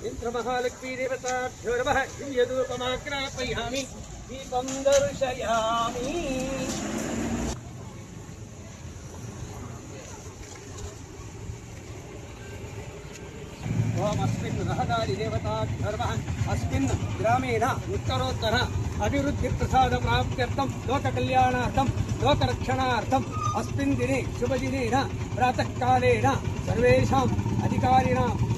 यन्त्रमहालक्ष्मी देवताभ्यो नमः दिव्यधूपमाग्रापयामि दीपं दर्शयामि अस्मिन् रहदारि देवताभ्यो नमः अस्मिन् ग्रामेण उत्तरोत्तर अभिवृद्धिप्रसादप्राप्त्यर्थं लोककल्याणार्थं लोकरक्षणार्थम् अस्मिन् दिने शुभदिनेन प्रातःकालेन सर्वेषाम्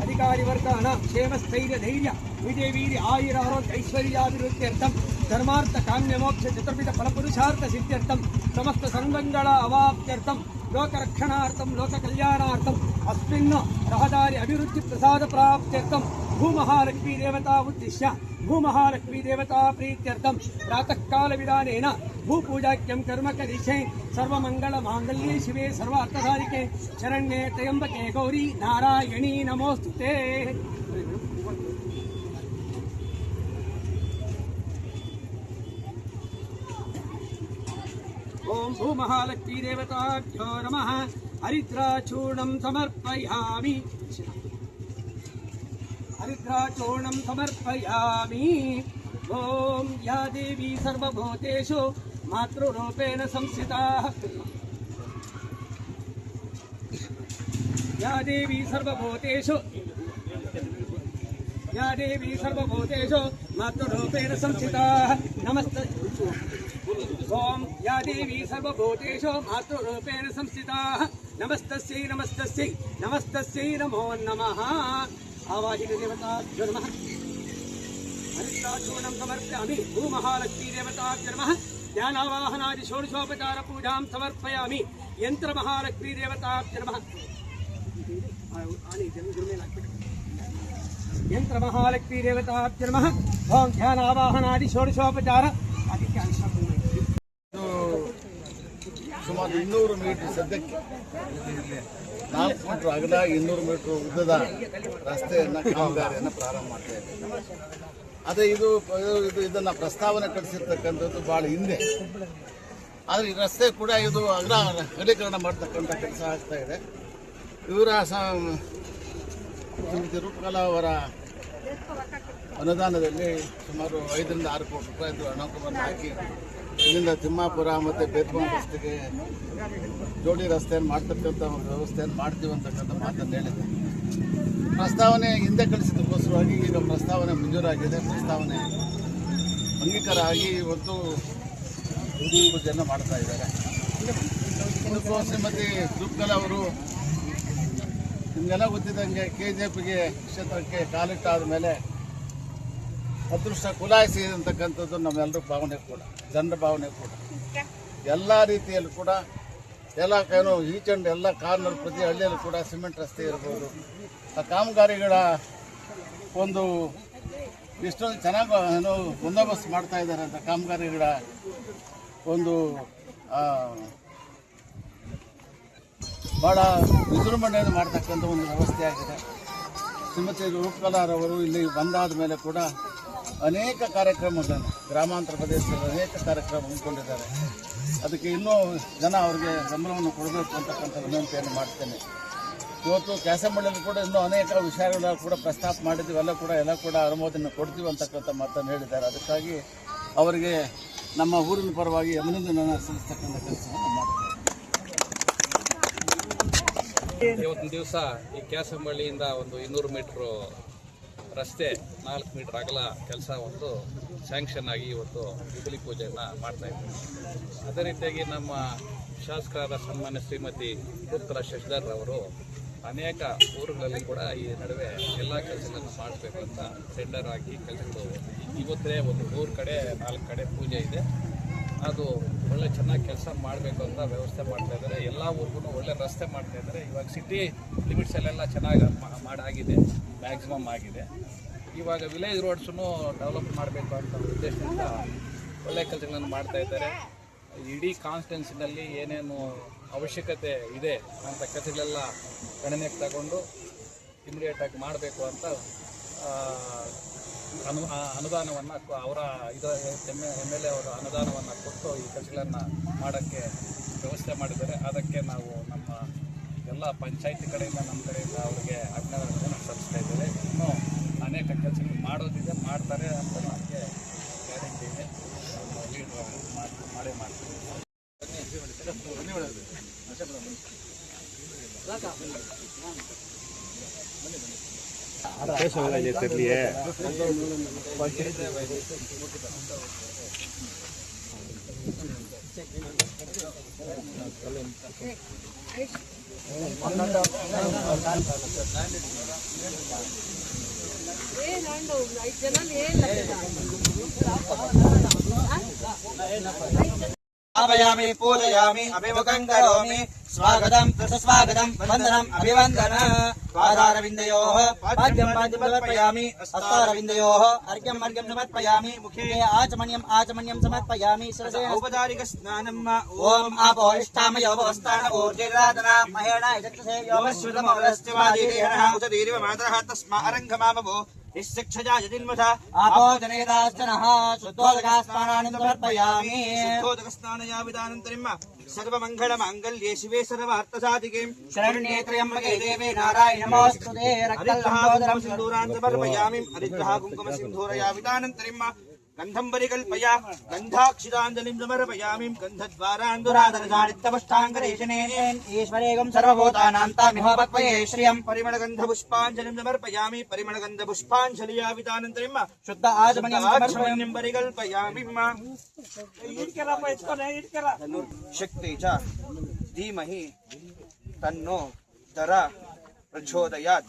अधिकारिवर्गाणां क्षेमस्थैर्यधैर्य विजयवीर्य आयुरारोग्य ऐश्वर्याभिवृद्ध्यर्थं धर्मार्थकाम्यमोक्ष चतुर्विधफलपुरुषार्थसिद्ध्यर्थं समस्त सर्वमङ्गल अवाप्त्यर्थं लोकरक्षणार्थं लोककल्याणार्थम् अस्मिन् रहदारि अभिवृद्धिप्रसादप्राप्त्यर्थं भूमहालक्ष्मी देवता उद्दिश्य भूमहालक्ष्मी देवता प्रीत्यर्थं प्रातःकालविधानेन भूपूजाख्यं कर्म करिष्ये सर्वमङ्गलमाङ्गल्ये शिवे सर्वार्थसाधिके शरण्ये त्र्यम्बके गौरी नारायणी नमोस्तुते। ओम भूमहालक्ष्मी देवताभ्यो नमः हरिद्राचूर्णं समर्पयामि ओम या देवी सर्वभूतेषु मातृरूपेण संस्थिता या देवी सर्वभूतेषु मातृरूपेण संस्थिता नमस्ते ओम या देवी सर्वभूतेषु मातृरूपेण संस्थिता नमस्तस्यै नमस्तस्यै नमस्तस्यै नमो नमः। आवाहिनी देवताभ्यो नमः हरिद्राचूर्णं समर्पयामि भूमहालक्ष्मी देवताभ्यो नमः ध्यानावाहनादि षोडशोपचार पूजां समर्पयामि यन्त्रमहालक्ष्मी देवताभ्यो नमः यन्त्रमहालक्ष्मी देवताभ्यो नमः ओम ध्यानावाहनादि षोडशोपचार ಸುಮಾರು 200 ಮೀಟರ್ ಸದ್ಯಕ್ಕೆ 4 ಮೀಟರ್ ಅಗಲ 200 ಮೀಟರ್ ಉದ್ದದ ರಸ್ತೆಯನ್ನು ಕಾಮಗಾರಿಯನ್ನು ಪ್ರಾರಂಭ ಮಾಡ್ತಾ ಇದ್ದೇವೆ. ಅದೇ ಇದನ್ನು ಪ್ರಸ್ತಾವನೆ ಕಳಿಸಿರ್ತಕ್ಕಂಥದ್ದು ಭಾಳ ಹಿಂದೆ. ಆದರೆ ಈ ರಸ್ತೆ ಕೂಡ ಇದು ಅಗಲೀಕರಣ ಮಾಡ್ತಕ್ಕಂಥ ಕೆಲಸ ಆಗ್ತಾ ಇದೆ. ಇವರ ಶ್ರೀಮತಿ ರೂಪಕಲಾ ಅವರ ಅನುದಾನದಲ್ಲಿ ಸುಮಾರು 5 ರಿಂದ 6 ಕೋಟಿ ರೂಪಾಯಿದು ಹಣವನ್ನು ಹಾಕಿ ಇಲ್ಲಿಂದ ತಿಮ್ಮಾಪುರ ಮತ್ತು ಬೇತ್ಮಾ ರಸ್ತೆಗೆ ಜೋಡಿ ರಸ್ತೆಯನ್ನು ಮಾಡ್ತಕ್ಕಂಥ ಒಂದು ವ್ಯವಸ್ಥೆಯನ್ನು ಮಾಡ್ತೀವಿ ಅಂತಕ್ಕಂಥ ಮಾತನ್ನು ಹೇಳಿದೆ. ಪ್ರಸ್ತಾವನೆ ಹಿಂದೆ ಕಳಿಸಿದ್ದಕ್ಕೋಸ್ಕರವಾಗಿ ಈಗ ಪ್ರಸ್ತಾವನೆ ಮಂಜೂರಾಗಿದೆ. ಪ್ರಸ್ತಾವನೆ ಅಂಗೀಕಾರ ಆಗಿ ಇವತ್ತು ಪೂಜೆಯನ್ನು ಮಾಡ್ತಾ ಇದ್ದಾರೆ. ಇದಕ್ಕೂ ಶ್ರೀಮತಿ ರೂಪಕಲಾ ಅವರು ನಿಮಗೆಲ್ಲ ಗೊತ್ತಿದ್ದಂಗೆ KJPಗೆ ಕ್ಷೇತ್ರಕ್ಕೆ ಕಾಲಿಟ್ಟಾದ ಮೇಲೆ ಅದೃಷ್ಟ ಕುಲಾಯಿಸಿ ಅಂತಕ್ಕಂಥದ್ದು ನಮ್ಮೆಲ್ಲರ ಭಾವನೆ ಕೂಡ, ಜನರ ಭಾವನೆ ಕೂಡ. ಎಲ್ಲ ರೀತಿಯಲ್ಲೂ ಕೂಡ ಎಲ್ಲ ಈಚ್ ಆ್ಯಂಡ್ ಎಲ್ಲ ಕಾರ್ನರ್ ಪ್ರತಿ ಹಳ್ಳಿಯಲ್ಲೂ ಕೂಡ ಸಿಮೆಂಟ್ ರಸ್ತೆ ಇರ್ಬೋದು. ಆ ಕಾಮಗಾರಿಗಳ ಒಂದು ಎಷ್ಟೊಂದು ಚೆನ್ನಾಗಿ ಬಂದೋಬಸ್ತ್ ಮಾಡ್ತಾ ಇದ್ದಾರೆ ಅಂತ ಕಾಮಗಾರಿಗಳ ಒಂದು ಭಾಳ ವಿಜೃಂಭಣೆಯನ್ನು ಮಾಡ್ತಕ್ಕಂಥ ಒಂದು ವ್ಯವಸ್ಥೆ ಆಗಿದೆ. ಶ್ರೀಮತಿ ರೂಪಕಲಾರವರು ಇಲ್ಲಿ ಬಂದಾದ ಮೇಲೆ ಕೂಡ ಅನೇಕ ಕಾರ್ಯಕ್ರಮಗಳನ್ನು ಗ್ರಾಮಾಂತರ ಪ್ರದೇಶದಲ್ಲಿ ಅನೇಕ ಕಾರ್ಯಕ್ರಮ ಹಮ್ಮಿಕೊಂಡಿದ್ದಾರೆ. ಅದಕ್ಕೆ ಇನ್ನೂ ಜನ ಅವರಿಗೆ ಬೆಂಬಲವನ್ನು ಕೊಡಬೇಕು ಅಂತಕ್ಕಂಥ ವಿನಂತಿಯನ್ನು ಮಾಡ್ತೇನೆ. ಇವತ್ತು ಕ್ಯಾಸಂಬಳ್ಳಿಯಲ್ಲಿ ಕೂಡ ಇನ್ನೂ ಅನೇಕ ವಿಷಯಗಳ ಕೂಡ ಪ್ರಸ್ತಾಪ ಮಾಡಿದ್ದೀವಿ. ಎಲ್ಲ ಕೂಡ ಅನುಮೋದನೆ ಕೊಡ್ತೀವಿ ಅಂತಕ್ಕಂಥ ಮಾತನ್ನು ಹೇಳಿದ್ದಾರೆ. ಅದಕ್ಕಾಗಿ ಅವರಿಗೆ ನಮ್ಮ ಊರಿನ ಪರವಾಗಿ ಅಭಿನಂದನೆಯನ್ನು ಸಲ್ಲಿಸ್ತಕ್ಕಂಥ ಕೆಲಸವನ್ನು ಮಾಡ್ತೇವೆ. ಇವತ್ತಿನ ದಿವಸ ಈ ಕ್ಯಾಸಂಬಳ್ಳಿಯಿಂದ ಒಂದು 200 ಮೀಟ್ರು ರಸ್ತೆ 4 ಮೀಟರ್ ಅಗಲ ಕೆಲಸ ಒಂದು ಸ್ಯಾಂಕ್ಷನ್ ಆಗಿ ಇವತ್ತು ಗುದ್ದಲಿ ಪೂಜೆಯನ್ನು ಮಾಡ್ತಾ ಇದ್ದೀವಿ. ಅದೇ ರೀತಿಯಾಗಿ ನಮ್ಮ ಶಾಸಕರಾದ ಸನ್ಮಾನ್ಯ ಶ್ರೀಮತಿ ರೂಪಕಲಾ ಶಶಿಧರ್ ಅವರು ಅನೇಕ ಊರುಗಳಲ್ಲಿ ಕೂಡ ಈ ನಡುವೆ ಎಲ್ಲ ಕೆಲಸಗಳನ್ನು ಮಾಡಬೇಕು ಅಂತ ಟೆಂಡರ್ ಆಗಿ ಕೆಲಸಗಳು ಇವತ್ತೇ ಒಂದು 3 ಕಡೆ 4 ಕಡೆ ಪೂಜೆ ಇದೆ. ಅದು ಒಳ್ಳೆ ಚೆನ್ನಾಗಿ ಕೆಲಸ ಮಾಡಬೇಕು ಅಂತ ವ್ಯವಸ್ಥೆ ಮಾಡ್ತಾ ಇದ್ದಾರೆ. ಎಲ್ಲ ಊರಿಗೂ ಒಳ್ಳೆ ರಸ್ತೆ ಮಾಡ್ತಾ ಇದ್ದಾರೆ. ಇವಾಗ ಸಿಟಿ ಲಿಮಿಟ್ಸಲ್ಲೆಲ್ಲ ಚೆನ್ನಾಗಿ ಮಾಡಾಗಿದೆ, ಮ್ಯಾಕ್ಸಿಮಮ್ ಆಗಿದೆ. ಇವಾಗ ವಿಲೇಜ್ ರೋಡ್ಸನ್ನು ಡೆವಲಪ್ ಮಾಡಬೇಕು ಅಂತ ಉದ್ದೇಶದಿಂದ ಒಳ್ಳೆ ಕೆಲಸಗಳನ್ನು ಮಾಡ್ತಾ ಇದ್ದಾರೆ. ಇಡೀ ಕಾನ್ಸ್ಟಿಟ್ಯೂನ್ಸಿನಲ್ಲಿ ಏನೇನು ಅವಶ್ಯಕತೆ ಇದೆ ಅಂತ ಕೆಲಸಗಳೆಲ್ಲ ಗಣನೆಗೆ ತಗೊಂಡು ಇಮಿಡಿಯೇಟಾಗಿ ಮಾಡಬೇಕು ಅಂತ ಅನುದಾನವನ್ನು ಅವರ MLA ಅವರ ಅನುದಾನವನ್ನು ಕೊಟ್ಟು ಈ ಕೆಲಸಗಳನ್ನು ಮಾಡೋಕ್ಕೆ ವ್ಯವಸ್ಥೆ ಮಾಡಿದ್ದಾರೆ. ಅದಕ್ಕೆ ನಾವು ನಮ್ಮ ಎಲ್ಲ ಪಂಚಾಯತಿ ಕಡೆಯಿಂದ ನಮ್ಮ ಕಡೆಯಿಂದ ಅವರಿಗೆ ಅಭಿನಂದನೆ ಸಲ್ಲಿಸ್ತಾ ಇದ್ದೇವೆ. ಇನ್ನೂ ಅನೇಕ आवायामि पूजयामि अभिमुखं करोमि स्वागतं सुस्वागतं वन्दनम् अभिवन्दन पादारविन्दयोः पाद्यं पाद्यं समर्पयामि हस्तारविन्दयोः अर्घ्यम् अर्घ्यं समर्पयामि मुखे आचमन्यं समर्पयामि शिरसे औपचारिक स्नानम् ओम आपो इष्टामयो भवस्तान ऊर्जिराधना महेण यजक्षसे योमश्रुतमवलस्तिवादिरेहणः उदतीरिव मातरः तस्मा अरङ्घमामवो निश्चिक्षजा यदिन्मुथा आपो जनेदाश्चनः शुद्धोदकास्नानानि समर्पयामि शुद्धोदकस्नानयाविदानन्तरम् सर्वमङ्गलमाङ्गल्ये शिवे सर्वार्थसाधिके शरण्ये त्र्यम्बके देवे नारायणे नमोऽस्तुते रक्तलम्बोदरं सिन्दूरान् समर्पयामि हरिद्रः कुङ्कुमसिन्दूरयाविदानन्तरम् गन्धं परिकल्पया गन्धाक्षिताञ्जलिं समर्पयामि गन्धद्वारान्दुरादरजानित्यपष्टाङ्गरेशनेन ईश्वरेगं सर्वभूतानां तामिहोपक्वये श्रियं परिमलगन्धपुष्पाञ्जलिं समर्पयामि परिमलगन्धपुष्पाञ्जलियाविदानन्तरं शुद्ध आचमनीयं परिकल्पयामि शक्ति च धीमहि तन्नो दरा प्रचोदयात्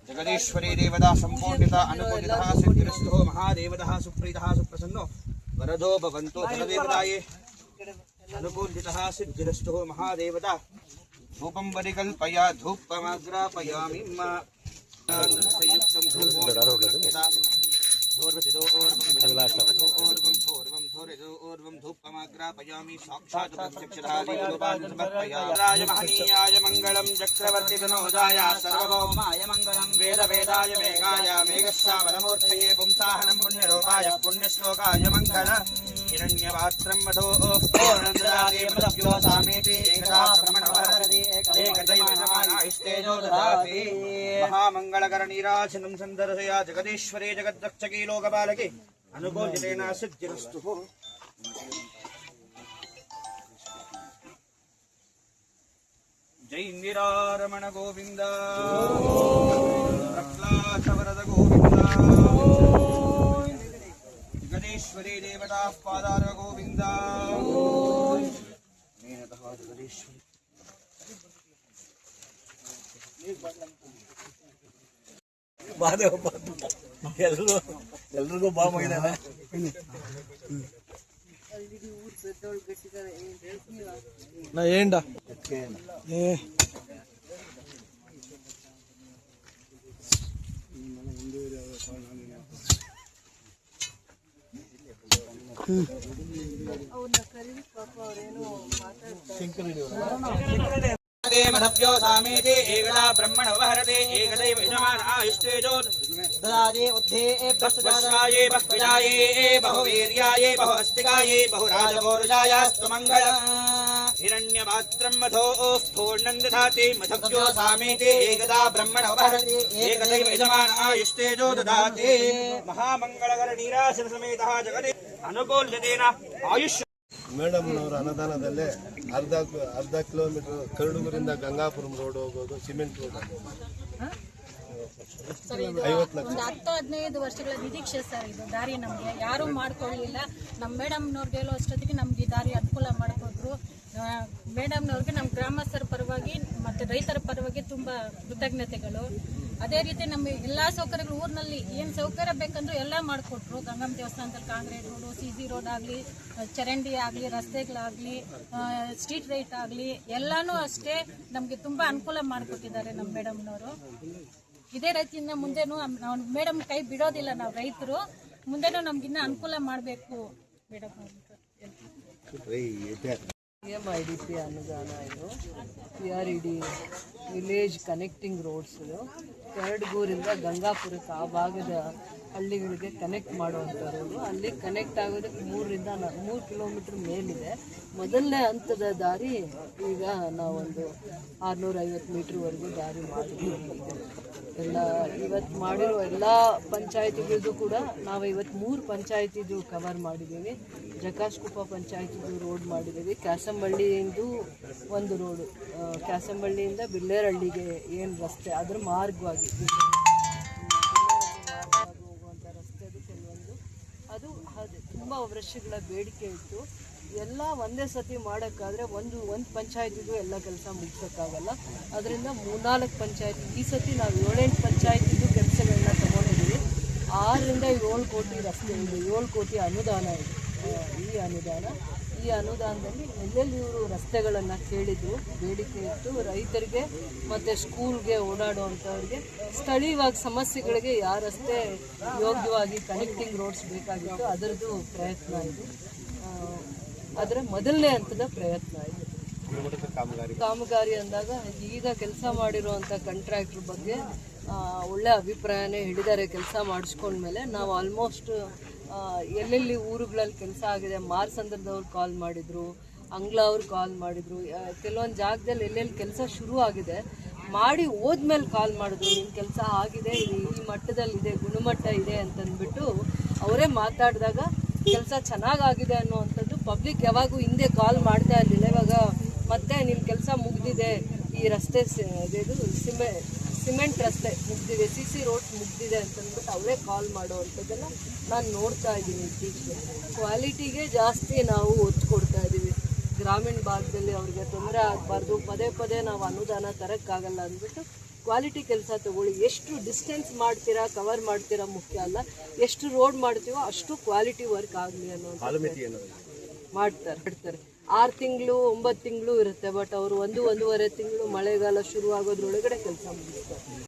जगदीश्वरी देवता संपूर्णिता अनुकूलितः सिद्धिरस्तु महादेवतः सुप्रीतः सुप्रसन्नो वरदो भवन्तु धनदेवताये अनुकूलितः सिद्धिरस्तु महादेवता धूपं परिकल्पया धूपमग्रापयामि धूपमाग्रापयामि साक्षात् प्रत्यक्षराय महनीयाय मङ्गलं चक्रवर्तितनोजाय सर्वभौमाय मङ्गलं वेदवेदाय मेघाय मेघश्यामलमूर्तये पुंसाहनं पुण्यरूपाय पुण्यश्लोकाय मङ्गल हिरण्यपात्रं मधो पूर्णन्द्रादेवदभ्यो सामेति एकदा ब्रह्मणवहरति एकदैवसमानायिष्टेजो ददाति महामङ्गलकरनीराजनं सन्दर्शया जगदीश्वरे जगद्रक्षके लोकपालके अनुकूलितेन सिद्धिरस्तु जय इंदिरारमण गोविंद प्रह्लादवरद गोविंद जगदीश्वरी देवता पादार गोविंद जगदीश्वरी ಎಲ್ರಿಗೂ ಬಾ ಮೈದಾನ ನಾ ఏండా मधभ्यो सामेते एकदा ब्रह्मण वहरते एकदैव यजमानायुष्टेजो ददाति उद्धे तस्वशाये बह्विजाये बहुवीर्याये बहुअस्तिकाये बहुराजपौरुषायास्तु मङ्गलम् हिरण्यपात्रं मधो पूर्णं दधाति मधभ्यो सामेते एकदा ब्रह्मण वहरते एकदैव यजमानायुष्टेजो ददाति महामङ्गलकरनीरासन समेतः जगति अनुकूल्यतेन आयुष्य ಮೇಡಮ್ನವರ ಅನುದಾನದಲ್ಲೇ ಅರ್ಧ ಕಿಲೋಮೀಟರ್ ಕರಡುಗರಿಂದ ಗಂಗಾಪುರಂ ರೋಡ್ ಹೋಗೋದು ಸಿಮೆಂಟ್ ರೋಡ್ 50 ಲಕ್ಷ 10-15 ವರ್ಷಗಳ ನಿರೀಕ್ಷೆ ಸರ್. ಇದು ದಾರಿ ನಮಗೆ ಯಾರೂ ಮಾಡ್ಕೊಳ್ಳಿಲ್ಲ. ನಮ್ಮ ಮೇಡಮ್ನವ್ರಿಗೆ ಹೇಳೋ ಅಷ್ಟೊತ್ತಿಗೆ ನಮ್ಗೆ ಈ ದಾರಿ ಅನುಕೂಲ ಮಾಡಿಕೊಟ್ರು. ಮೇಡಮ್ನವ್ರಿಗೆ ನಮ್ಮ ಗ್ರಾಮಸ್ಥರ ಪರವಾಗಿ ಮತ್ತು ರೈತರ ಪರವಾಗಿ ತುಂಬ ಕೃತಜ್ಞತೆಗಳು. ಅದೇ ರೀತಿ ನಮ್ಮ ಎಲ್ಲ ಸೌಕರ್ಯಗಳು ಊರಿನಲ್ಲಿ ಏನು ಸೌಕರ್ಯ ಬೇಕಂದ್ರೂ ಎಲ್ಲ ಮಾಡಿಕೊಟ್ರು. ಗಂಗಮ್ಮ ದೇವಸ್ಥಾನದಲ್ಲಿ ಕಾಂಕ್ರೀಟ್ ರೋಡು, CC ರೋಡ್ ಆಗಲಿ, ಚರಂಡಿ ಆಗಲಿ, ರಸ್ತೆಗಳಾಗಲಿ, ಸ್ಟ್ರೀಟ್ ಲೈಟ್ ಆಗಲಿ ಎಲ್ಲನೂ ಅಷ್ಟೇ ನಮಗೆ ತುಂಬ ಅನುಕೂಲ ಮಾಡಿಕೊಟ್ಟಿದ್ದಾರೆ ನಮ್ಮ ಮೇಡಮ್ನವರು. ಇದೇ ರೀತಿಯಿಂದ ಮುಂದೆನೂ ನಾವು ಮೇಡಮ್ ಕೈ ಬಿಡೋದಿಲ್ಲ. ನಾವು ರೈತರು ಮುಂದೆನೂ ನಮ್ಗಿನ್ನ ಅನುಕೂಲ ಮಾಡಬೇಕು ಮೇಡಮ್. PMIDP ಅನುದಾನ ಇದು PRED ವಿಲೇಜ್ ಕನೆಕ್ಟಿಂಗ್ ರೋಡ್ಸ್ ಇದು ಕರಡ್ಗೂರಿಂದ ಗಂಗಾಪುರಕ್ಕೆ ಆ ಭಾಗದ ಹಳ್ಳಿಗಳಿಗೆ ಕನೆಕ್ಟ್ ಮಾಡುವಂಥ ರೋಡು. ಅಲ್ಲಿ ಕನೆಕ್ಟ್ ಆಗೋದಕ್ಕೆ 3 ಕಿಲೋಮೀಟ್ರ್ ಮೇಲಿದೆ. ಮೊದಲನೇ ಹಂತದ ದಾರಿ ಈಗ ನಾವೊಂದು 650 ಮೀಟ್ರ್ವರೆಗೂ ದಾರಿ ಮಾಡಿದ್ದೀವಿ. ಎಲ್ಲ ಇವತ್ತು ಮಾಡಿರೋ ಎಲ್ಲ ಪಂಚಾಯತಿಗಳದ್ದು ಕೂಡ ನಾವು ಇವತ್ತು 3 ಪಂಚಾಯತಿದು ಕವರ್ ಮಾಡಿದ್ದೀವಿ. ಜಕಾಶ್ಕುಪ್ಪ ಪಂಚಾಯತಿದು ರೋಡ್ ಮಾಡಿದ್ದೀವಿ. ಕ್ಯಾಸಂಬಳ್ಳಿಯಿಂದ ಒಂದು ರೋಡು, ಕ್ಯಾಸಂಬಳ್ಳಿಯಿಂದ ಬಿಲ್ಲೇರಹಳ್ಳಿಗೆ ಏನು ರಸ್ತೆ ಅದ್ರ ಮಾರ್ಗವಾಗಿ ಹೋಗುವಂಥ ರಸ್ತೆ ಅದು ಕೆಲವೊಂದು ಅದು ತುಂಬ ವರ್ಷಗಳ ಬೇಡಿಕೆ ಇತ್ತು. ಎಲ್ಲ ಒಂದೇ ಸತಿ ಮಾಡೋಕ್ಕಾದರೆ ಒಂದು ಪಂಚಾಯತಿಗೂ ಎಲ್ಲ ಕೆಲಸ ಮುಗಿಸೋಕ್ಕಾಗಲ್ಲ. ಅದರಿಂದ 3-4 ಪಂಚಾಯತಿ ಈ ಸತಿ ನಾವು 7-8 ಪಂಚಾಯತಿದು ಕೆಲಸಗಳನ್ನ ತೊಗೊಂಡಿದ್ದೀವಿ. 6ರಿಂದ 7 ಕೋಟಿ ರಸ್ತೆ ಇದೆ, 7 ಕೋಟಿ ಅನುದಾನ ಇದೆ. ಈ ಅನುದಾನದಲ್ಲಿ ಎಲ್ಲೆಲ್ಲಿ ಇವರು ರಸ್ತೆಗಳನ್ನು ಕೇಳಿದ್ರು, ಬೇಡಿಕೆ ಇತ್ತು, ರೈತರಿಗೆ ಮತ್ತು ಸ್ಕೂಲ್ಗೆ ಓಡಾಡುವಂಥವ್ರಿಗೆ ಸ್ಥಳೀಯವಾಗಿ ಸಮಸ್ಯೆಗಳಿಗೆ ಯಾವ ರಸ್ತೆ ಯೋಗ್ಯವಾಗಿ ಕನೆಕ್ಟಿಂಗ್ ರೋಡ್ಸ್ ಬೇಕಾಗಿತ್ತು ಅದರದ್ದು ಪ್ರಯತ್ನ ಇದು. ಅದರ ಮೊದಲನೇ ಹಂತದ ಪ್ರಯತ್ನ ಇದು. ಕಾಮಗಾರಿ ಅಂದಾಗ ಈಗ ಕೆಲಸ ಮಾಡಿರುವಂಥ ಕಾಂಟ್ರಾಕ್ಟ್ರ್ ಬಗ್ಗೆ ಒಳ್ಳೆ ಅಭಿಪ್ರಾಯನೇ ಹೇಳಿದ್ದಾರೆ. ಕೆಲಸ ಮಾಡಿಸ್ಕೊಂಡ್ಮೇಲೆ ನಾವು ಆಲ್ಮೋಸ್ಟ್ ಎಲ್ಲೆಲ್ಲಿ ಊರುಗಳಲ್ಲಿ ಕೆಲಸ ಆಗಿದೆ, ಮಾರ್ಸಂದ್ರದವ್ರು ಕಾಲ್ ಮಾಡಿದರು, ಅಂಗ್ಲ ಅವ್ರು ಕಾಲ್ ಮಾಡಿದರು, ಕೆಲವೊಂದು ಜಾಗದಲ್ಲಿ ಎಲ್ಲೆಲ್ಲಿ ಕೆಲಸ ಶುರು ಆಗಿದೆ ಮಾಡಿ ಹೋದ್ಮೇಲೆ ಕಾಲ್ ಮಾಡಿದ್ರು, ನಿಮ್ಮ ಕೆಲಸ ಆಗಿದೆ, ಈ ಮಟ್ಟದಲ್ಲಿದೆ, ಗುಣಮಟ್ಟ ಇದೆ ಅಂತಂದ್ಬಿಟ್ಟು ಅವರೇ ಮಾತಾಡಿದಾಗ ಕೆಲಸ ಚೆನ್ನಾಗಾಗಿದೆ ಅನ್ನುವಂಥದ್ದು ಪಬ್ಲಿಕ್ ಯಾವಾಗೂ ಹಿಂದೆ ಕಾಲ್ ಮಾಡ್ತಾ ಇರಲಿಲ್ಲ. ಇವಾಗ ಮತ್ತೆ ನಿಮ್ಮ ಕೆಲಸ ಮುಗಿದಿದೆ, ಈ ರಸ್ತೆ ಸಿಮೆಂಟ್ ರಸ್ತೆ ಮುಗ್ದಿದೆ, CC ರೋಡ್ಸ್ ಮುಗ್ದಿದೆ ಅಂತಂದ್ಬಿಟ್ಟು ಅವರೇ ಕಾಲ್ ಮಾಡುವಂಥದ್ದನ್ನು ನಾನು ನೋಡ್ತಾ ಇದ್ದೀನಿ. ಇತ್ತೀಚೆಗೆ ಕ್ವಾಲಿಟಿಗೆ ಜಾಸ್ತಿ ನಾವು ಒತ್ತು ಕೊಡ್ತಾ ಇದ್ದೀವಿ. ಗ್ರಾಮೀಣ ಭಾಗದಲ್ಲಿ ಅವ್ರಿಗೆ ತೊಂದರೆ ಆಗಬಾರ್ದು, ಪದೇ ನಾವು ಅನುದಾನ ತರೋಕ್ಕಾಗಲ್ಲ ಅಂದ್ಬಿಟ್ಟು ಕ್ವಾಲಿಟಿ ಕೆಲಸ ತಗೊಳ್ಳಿ. ಎಷ್ಟು ಡಿಸ್ಟೆನ್ಸ್ ಮಾಡ್ತೀರಾ, ಕವರ್ ಮಾಡ್ತೀರಾ ಮುಖ್ಯ ಅಲ್ಲ, ಎಷ್ಟು ರೋಡ್ ಮಾಡ್ತೀವೋ ಅಷ್ಟು ಕ್ವಾಲಿಟಿ ವರ್ಕ್ ಆಗಲಿ ಅನ್ನೋ ಮಾಡ್ತಾರೆ. 6 ತಿಂಗಳು 9 ತಿಂಗಳು ಇರುತ್ತೆ, ಬಟ್ ಅವರು 1-1.5 ತಿಂಗಳು ಮಳೆಗಾಲ ಶುರು ಆಗೋದ್ರೊಳಗಡೆ ಕೆಲಸ ಮುಗಿಸ್ತಾರೆ.